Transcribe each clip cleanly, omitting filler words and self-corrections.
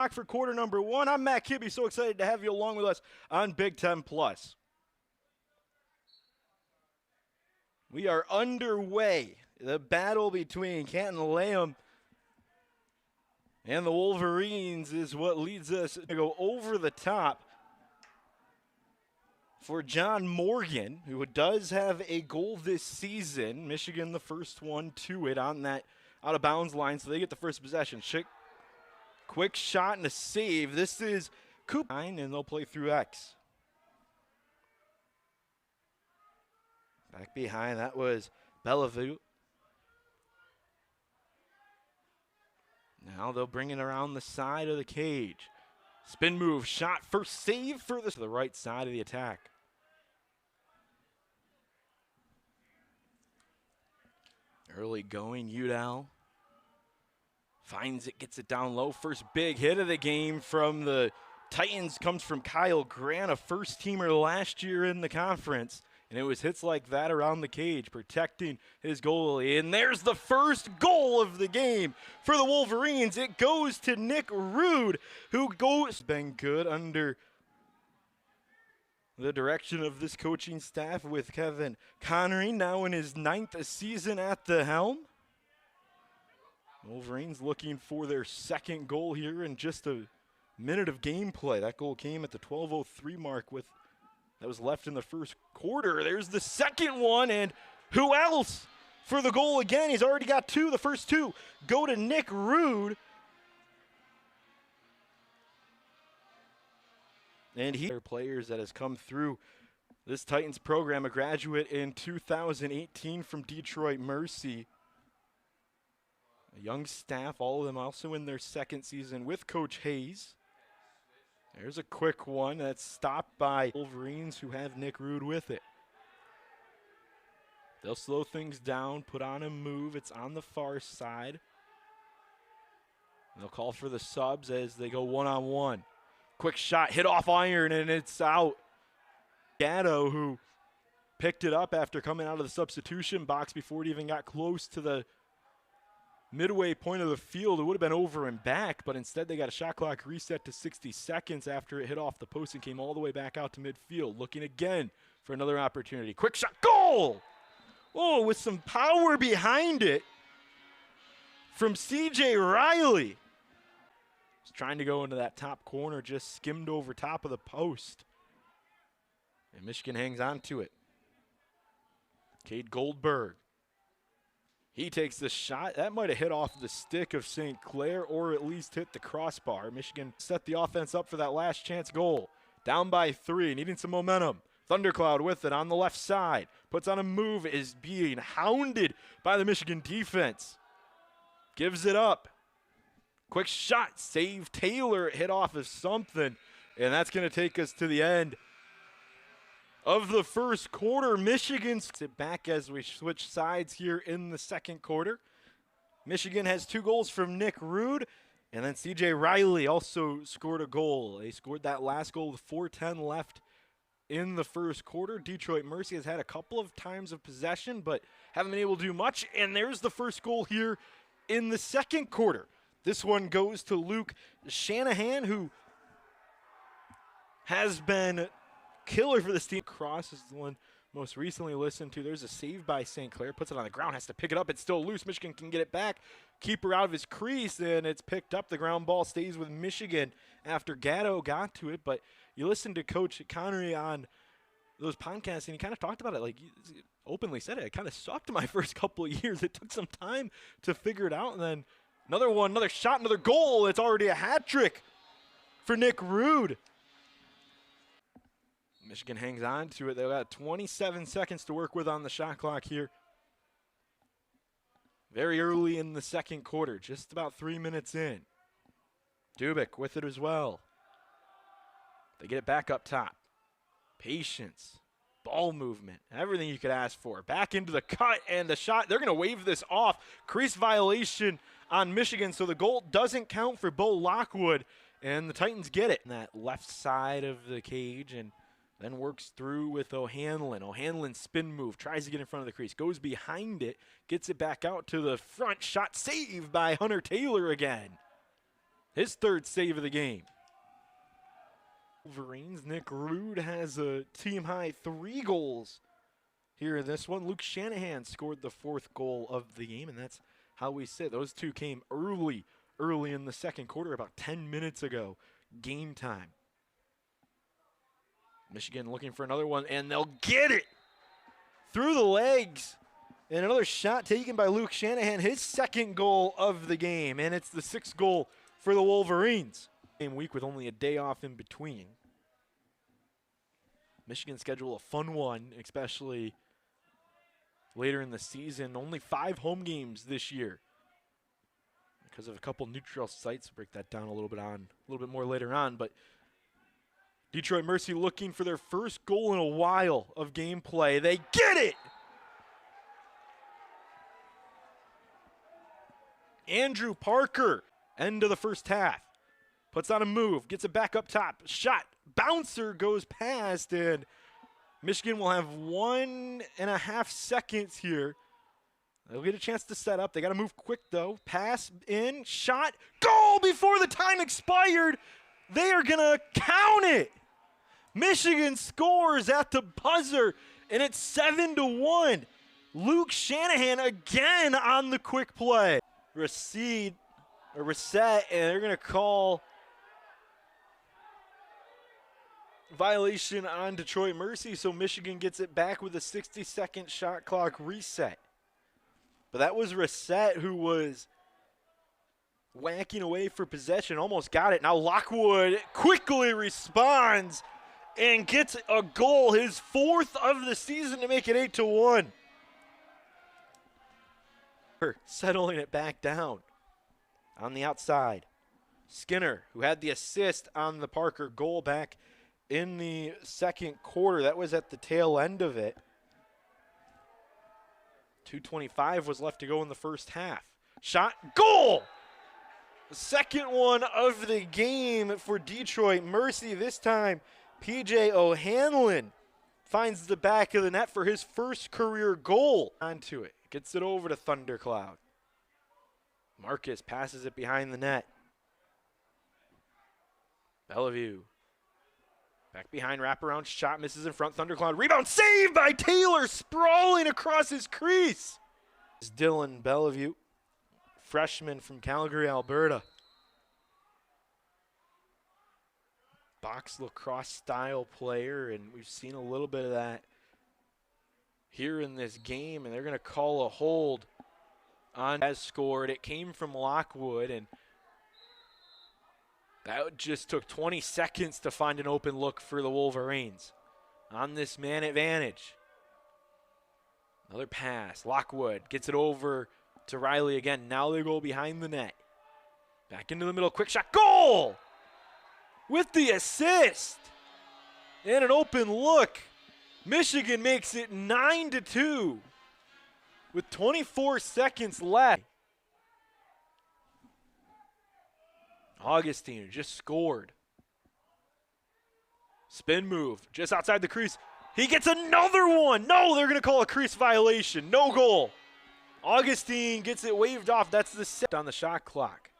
Back for quarter number one. I'm Matt Kibbe. So excited to have you along with us on Big Ten Plus. We are underway. The battle between Canton Lamb and the Wolverines is what leads us to go over the top for John Morgan, who does have a goal this season. Michigan, the first one to it on that out-of-bounds line, so they get the first possession. Quick shot and a save. This is Cooper, and they'll play through X. Back behind, that was Bellevue. Now they'll bring it around the side of the cage. Spin move, shot, first save for the right side of the attack. Early going, Udall finds it, gets it down low. First big hit of the game from the Titans comes from Kyle Grant, a first-teamer last year in the conference. And it was hits like that around the cage, protecting his goalie. And there's the first goal of the game for the Wolverines. It goes to Nick Rude, who been good under the direction of this coaching staff with Kevin Connery, now in his 9th season at the helm. Wolverines looking for their second goal here in just a minute of gameplay. That goal came at the 12:03 mark that was left in the first quarter. There's the second one, and who else for the goal again? He's already got two. The first two go to Nick Rude. And he players that has come through this Titans program, a graduate in 2018 from Detroit Mercy. A young staff, all of them also in their second season with Coach Hayes. There's a quick one that's stopped by Wolverines, who have Nick Rude with it. They'll slow things down, put on a move. It's on the far side. They'll call for the subs as they go one-on-one. Quick shot, hit off iron, and it's out. Gatto, who picked it up after coming out of the substitution box before it even got close to the midway point of the field. It would have been over and back, but instead they got a shot clock reset to 60 seconds after it hit off the post and came all the way back out to midfield. Looking again for another opportunity. Quick shot, goal! Oh, with some power behind it from C.J. Riley. He's trying to go into that top corner, just skimmed over top of the post. And Michigan hangs on to it. Cade Goldberg. He takes the shot. That might have hit off the stick of St. Clair or at least hit the crossbar. Michigan set the offense up for that last chance goal. Down by 3, needing some momentum. Thundercloud with it on the left side. Puts on a move, is being hounded by the Michigan defense. Gives it up. Quick shot, save Taylor, hit off of something. And that's going to take us to the end of the first quarter. Michigan sit back as we switch sides here in the second quarter. Michigan has 2 goals from Nick Rude, and then C.J. Riley also scored a goal. They scored that last goal with 4:10 left in the first quarter. Detroit Mercy has had a couple of times of possession, but haven't been able to do much, and there's the first goal here in the second quarter. This one goes to Luke Shanahan, who has been killer for this team. Cross is the one most recently listened to. There's a save by St. Clair. Puts it on the ground, has to pick it up. It's still loose. Michigan can get it back. Keeper out of his crease, and it's picked up. The ground ball stays with Michigan after Gatto got to it. But you listen to Coach Connery on those podcasts, and he kind of talked about it. Like, he openly said it. It kind of sucked my first couple of years. It took some time to figure it out. And then another one, another shot, another goal. It's already a hat trick for Nick Rude. Michigan hangs on to it. They've got 27 seconds to work with on the shot clock here. Very early in the second quarter, just about 3 minutes in. Dubik with it as well. They get it back up top. Patience, ball movement, everything you could ask for. Back into the cut and the shot. They're going to wave this off. Crease violation on Michigan, so the goal doesn't count for Bo Lockwood, and the Titans get it. On that left side of the cage, and then works through with O'Hanlon. O'Hanlon spin move, tries to get in front of the crease, goes behind it, gets it back out to the front. Shot saved by Hunter Taylor again. His third save of the game. Wolverines, Nick Rude has a team-high 3 goals here in this one. Luke Shanahan scored the 4th goal of the game, and that's how we sit. Those two came early in the second quarter, about 10 minutes ago. Game time. Michigan looking for another one, and they'll get it through the legs. And another shot taken by Luke Shanahan, his 2nd goal of the game, and it's the 6th goal for the Wolverines. Game week with only a day off in between. Michigan schedule a fun one, especially later in the season. Only 5 home games this year because of a couple neutral sites. We'll break that down a little bit more later on. But Detroit Mercy looking for their first goal in a while of gameplay. They get it! Andrew Parker, end of the first half. Puts on a move, gets it back up top. Shot, bouncer goes past, and Michigan will have 1.5 seconds here. They'll get a chance to set up. They got to move quick, though. Pass in, shot, goal before the time expired. They are going to count it. Michigan scores at the buzzer, and it's 7-1. Luke Shanahan again on the quick play. Reset, and they're going to call violation on Detroit Mercy, so Michigan gets it back with a 60-second shot clock reset. But that was Reset who was whacking away for possession, almost got it. Now Lockwood quickly responds and gets a goal, his 4th of the season, to make it 8-1. Settling it back down on the outside. Skinner, who had the assist on the Parker goal back in the second quarter. That was at the tail end of it. 2:25 was left to go in the first half. Shot, goal! The 2nd one of the game for Detroit Mercy. This time, P.J. O'Hanlon finds the back of the net for his 1st career goal. Onto it. Gets it over to Thundercloud. Marcus passes it behind the net. Bellevue. Back behind, wraparound shot, misses in front. Thundercloud rebound, saved by Taylor, sprawling across his crease. It's Dylan Bellevue, freshman from Calgary, Alberta. Box lacrosse style player, and we've seen a little bit of that here in this game, and they're going to call a hold on has scored. It came from Lockwood, and that just took 20 seconds to find an open look for the Wolverines on this man advantage. Another pass. Lockwood gets it over to Riley again. Now they go behind the net. Back into the middle. Quick shot. Goal! With the assist. And an open look. Michigan makes it 9-2 with 24 seconds left. Augustine just scored. Spin move just outside the crease. He gets another one. No, they're going to call a crease violation. No goal. Augustine gets it waved off. That's the set on the shot clock.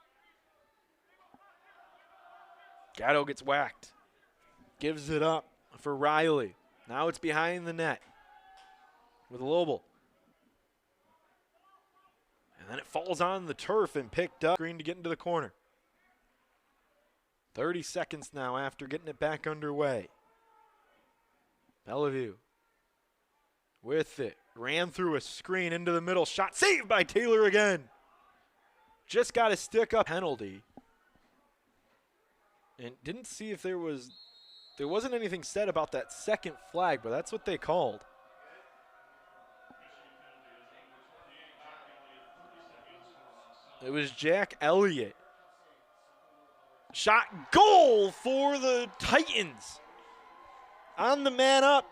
Gatto gets whacked. Gives it up for Riley. Now it's behind the net with Lobel. And then it falls on the turf and picked up. Green to get into the corner. 30 seconds now after getting it back underway. Bellevue with it. Ran through a screen into the middle. Shot saved by Taylor again. Just got a stick up penalty. And didn't see if there wasn't anything said about that second flag, but that's what they called. It was Jack Elliott. Shot, goal for the Titans. On the man up.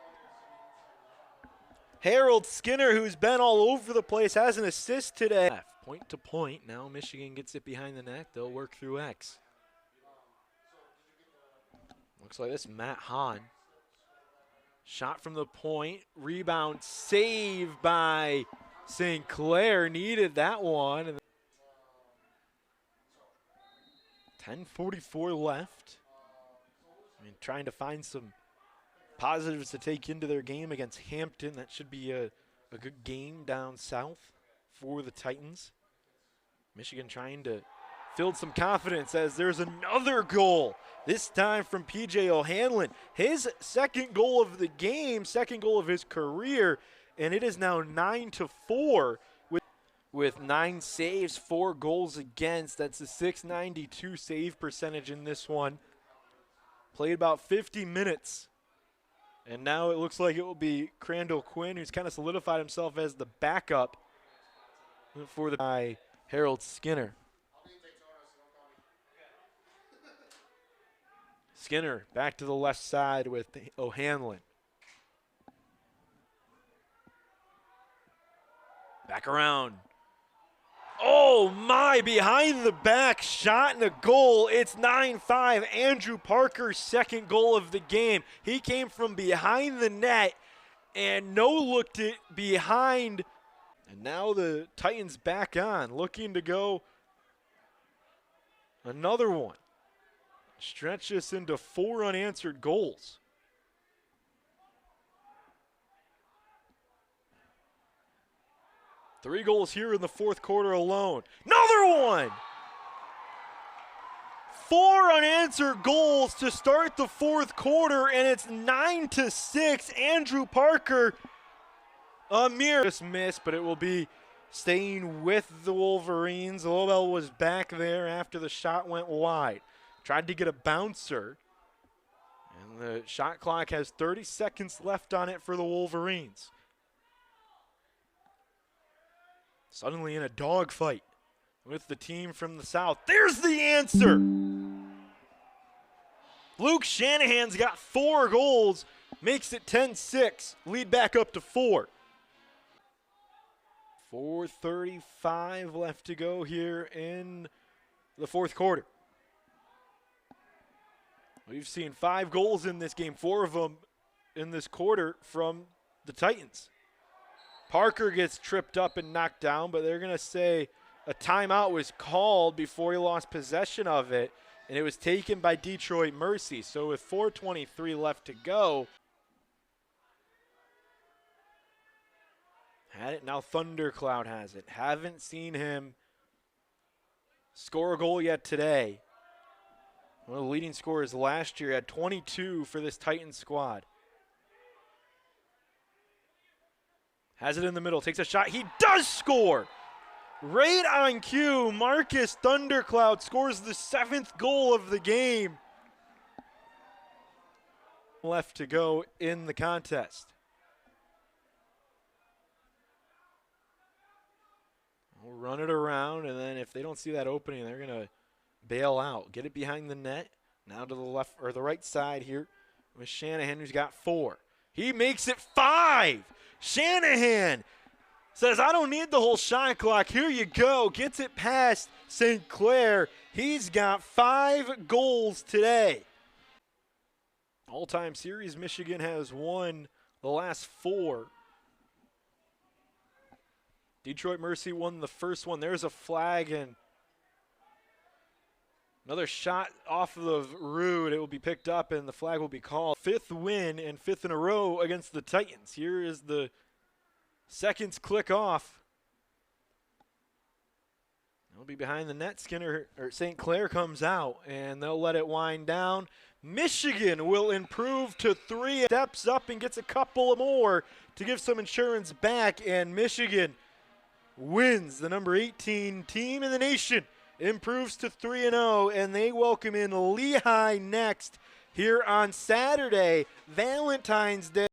Harold Skinner, who's been all over the place, has an assist today. Point to point. Now Michigan gets it behind the net. They'll work through X. Looks like this, Matt Hahn. Shot from the point. Rebound saved by St. Clair. Needed that one. 10:44 left. I mean, trying to find some positives to take into their game against Hampton. That should be a good game down south for the Titans. Michigan trying to build some confidence as there's another goal, this time from P.J. O'Hanlon. His second goal of the game, second goal of his career, and it is now 9-4 with 9 saves, 4 goals against. That's a .692 save percentage in this one. Played about 50 minutes. And now it looks like it will be Crandall Quinn, who's kind of solidified himself as the backup for the guy, Harold Skinner. Skinner back to the left side with O'Hanlon. Back around. Oh my, behind the back shot and a goal. It's 9-5. Andrew Parker's second goal of the game. He came from behind the net and looked it behind. And now the Titans back on, looking to go another one. Stretch this into 4 unanswered goals. Three goals here in the fourth quarter alone. Another one! 4 unanswered goals to start the fourth quarter, and it's 9-6. Andrew Parker, a mere miss, but it will be staying with the Wolverines. Lobel was back there after the shot went wide. Tried to get a bouncer, and the shot clock has 30 seconds left on it for the Wolverines. Suddenly in a dogfight with the team from the south. There's the answer. Luke Shanahan's got 4 goals, makes it 10-6, lead back up to 4. 4:35 left to go here in the fourth quarter. We've seen 5 goals in this game, 4 of them in this quarter from the Titans. Parker gets tripped up and knocked down, but they're going to say a timeout was called before he lost possession of it, and it was taken by Detroit Mercy. So with 4:23 left to go, had it, now Thundercloud has it. Haven't seen him score a goal yet today. One of the leading scorers last year, had 22 for this Titans squad. Has it in the middle, takes a shot, he does score! Right on cue, Marcus Thundercloud scores the 7th goal of the game. Left to go in the contest. We'll run it around, and then if they don't see that opening, they're going to bail out. Get it behind the net. Now to the left or the right side here with Shanahan, who's got 4. He makes it 5. Shanahan says, I don't need the whole shot clock. Here you go. Gets it past St. Clair. He's got 5 goals today. All-time series, Michigan has won the last 4. Detroit Mercy won the first one. There's a flag and another shot off of the root. It will be picked up and the flag will be called. 5th win and 5th in a row against the Titans. Here is the seconds click off. It'll be behind the net. Skinner or St. Clair comes out and they'll let it wind down. Michigan will improve to 3. Steps up and gets a couple more to give some insurance back, and Michigan wins. The number 18 team in the nation improves to 3-0, and they welcome in Lehigh next here on Saturday, Valentine's Day.